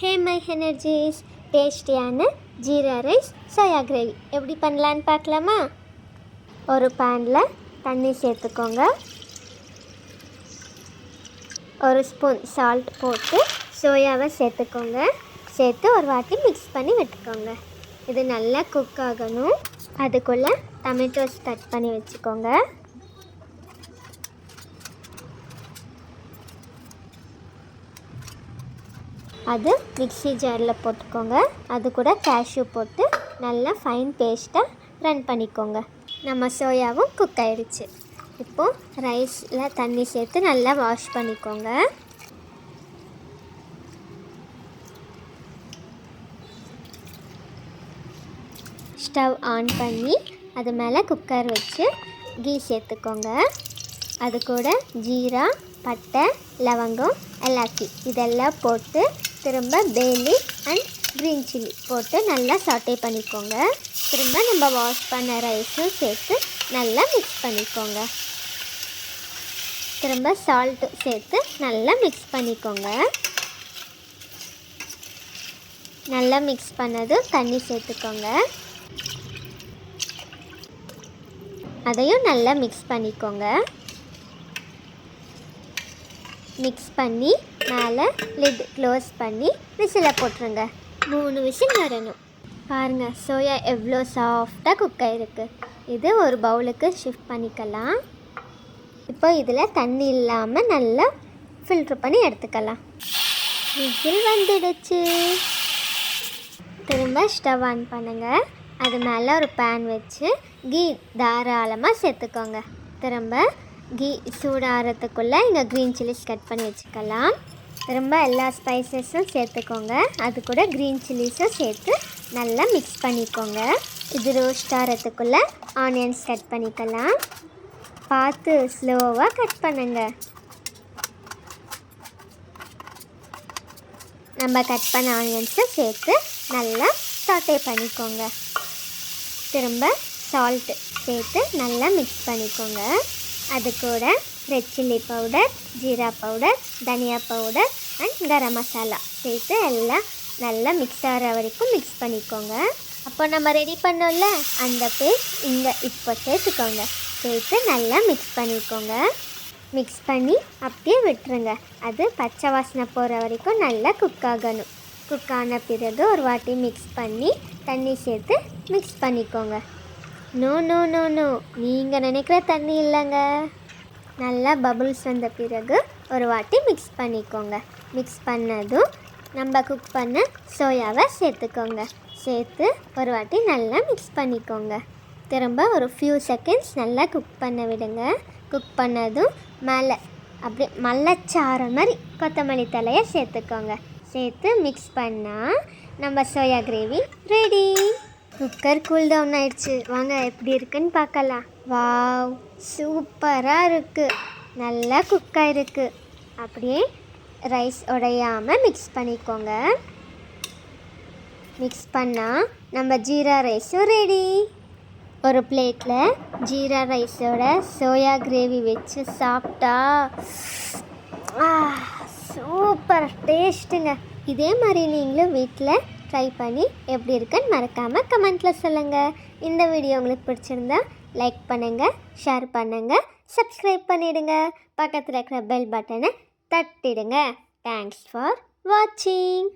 Hey my energies, டேஸ்டியான jeera rice soya gravy எப்படி பண்ணலான்னு பார்க்கலாமா? ஒரு பேனில் தண்ணி சேர்த்துக்கோங்க. ஒரு ஸ்பூன் சால்ட் போட்டு சோயாவை சேர்த்துக்கோங்க. சேர்த்து ஒரு வாட்டி மிக்ஸ் பண்ணி விட்டுக்கோங்க. இது நல்லா குக் ஆகணும். அதுக்குள்ளே டொமேட்டோஸ் கட் பண்ணி வச்சுக்கோங்க. அது மிக்ஸி ஜாரில் போட்டுக்கோங்க. அது கூட கேஷ்யூ போட்டு நல்லா ஃபைன் பேஸ்ட்டாக ரன் பண்ணிக்கோங்க. நம்ம சோயாவும் குக் ஆகிடுச்சு. இப்போது ரைஸில் தண்ணி சேர்த்து நல்லா வாஷ் பண்ணிக்கோங்க. ஸ்டவ் ஆன் பண்ணி அது மேலே குக்கர் வச்சு கீ சேர்த்துக்கோங்க. அது கூட ஜீரா, பட்டை, லவங்கம், ஏலக்கி இதெல்லாம் போட்டு திரும்ப பேலி அண்ட் க்ரீன் சில்லி போட்டு நல்லா சாட்டே பண்ணிக்கோங்க. திரும்ப நம்ம வாஷ் பண்ண ரைஸும் சேர்த்து நல்லா மிக்ஸ் பண்ணிக்கோங்க. திரும்ப சால்ட்டு சேர்த்து நல்லா மிக்ஸ் பண்ணிக்கோங்க. நல்லா மிக்ஸ் பண்ணதும் தண்ணி சேர்த்துக்கோங்க. அதையும் நல்லா மிக்ஸ் பண்ணிக்கோங்க. மிக்ஸ் பண்ணி மேலே லிட் க்ளோஸ் பண்ணி விசிலை போட்டுருங்க. 3 விசில் வரணும். பாருங்கள், சோயா எவ்வளோ சாஃப்டாக குக் ஆகிருக்கு. இது ஒரு பவுலுக்கு ஷிஃப்ட் பண்ணிக்கலாம். இப்போ இதில் தண்ணி இல்லாமல் நல்லா ஃபில்ட்ரு பண்ணி எடுத்துக்கலாம். விசில் வந்துடுச்சு. திரும்ப ஸ்டவ் ஆன் பண்ணுங்கள். அது மேலே ஒரு பேன் வச்சு கீ தாராளமாக சேர்த்துக்கோங்க. திரும்ப கீ சூடாகிறதுக்குள்ளே இங்கே க்ரீன் சில்லிஸ் கட் பண்ணி வச்சுக்கலாம். திரும்ப எல்லா ஸ்பைசஸும் சேர்த்துக்கோங்க. அது கூட க்ரீன் சில்லிஸும் சேர்த்து நல்லா மிக்ஸ் பண்ணிக்கோங்க. இது ரோஸ்ட் ஆகிறதுக்குள்ளே ஆனியன்ஸ் கட் பண்ணிக்கலாம். பார்த்து ஸ்லோவாக கட் பண்ணுங்க. நம்ம கட் பண்ண ஆனியன்ஸை சேர்த்து நல்லா சாட்டே பண்ணிக்கோங்க. திரும்ப சால்ட்டு சேர்த்து நல்லா மிக்ஸ் பண்ணிக்கோங்க. அது கூட red chilli powder, jeera powder, தனியா பவுடர் அண்ட் கரம் மசாலா சேர்த்து எல்லாம் நல்லா மிக்ஸ் ஆகிற வரைக்கும் மிக்ஸ் பண்ணிக்கோங்க. அப்போ நம்ம ரெடி பண்ணோம்ல அந்த பேஸ்ட் இங்கே இப்போ சேர்த்துக்கோங்க. சேர்த்து நல்லா மிக்ஸ் பண்ணிக்கோங்க. மிக்ஸ் பண்ணி அப்படியே விட்டுருங்க. அது பச்சை வாசனை போகிற வரைக்கும் நல்லா குக் ஆகணும். குக் ஆன பிறகு ஒரு வாட்டி மிக்ஸ் பண்ணி தண்ணி சேர்த்து மிக்ஸ் பண்ணிக்கோங்க. நோ நோ நோ நோ நீங்கள் நினைக்கிற தண்ணி இல்லைங்க. நல்லா பபுள்ஸ் வந்த பிறகு ஒரு வாட்டி மிக்ஸ் பண்ணிக்கோங்க. மிக்ஸ் பண்ணதும் நம்ம குக் பண்ண சோயாவை சேர்த்துக்கோங்க. சேர்த்து ஒரு வாட்டி நல்லா மிக்ஸ் பண்ணிக்கோங்க. திரும்ப ஒரு ஃபியூ செகண்ட்ஸ் நல்லா குக் பண்ண விடுங்க. குக் பண்ணதும் மேலே அப்படியே மல்லச்சாறு மாதிரி கொத்தமல்லி தலையை சேர்த்துக்கோங்க. சேர்த்து மிக்ஸ் பண்ணால் நம்ம soya gravy ready. Cooker cool down ஆயிடுச்சு. வாங்க எப்படி இருக்குன்னு பார்க்கலாம். வாவ், சூப்பராக இருக்குது. நல்லா குக் ஆகிருக்கு. அப்படியே ரைஸ் உடையாமல் மிக்ஸ் பண்ணிக்கோங்க. மிக்ஸ் பண்ணால் நம்ம ஜீரா ரைஸும் ரெடி. ஒரு பிளேட்டில் ஜீரா ரைஸோட சோயா கிரேவி வச்சு சாப்பிட்டா சூப்பர் டேஸ்ட்டுங்க. இதே மாதிரி நீங்களும் வீட்டில் ட்ரை பண்ணி எப்படி இருக்குன்னு மறக்காமல் கமெண்ட்டில் சொல்லுங்கள். இந்த வீடியோ உங்களுக்கு பிடிச்சிருந்தா லைக் பண்ணுங்கள், ஷேர் பண்ணுங்கள், சப்ஸ்கிரைப் பண்ணிவிடுங்க. பக்கத்தில் இருக்கிற பெல் பட்டனை தட்டிடுங்க. தேங்க்ஸ் ஃபார் வாட்சிங்.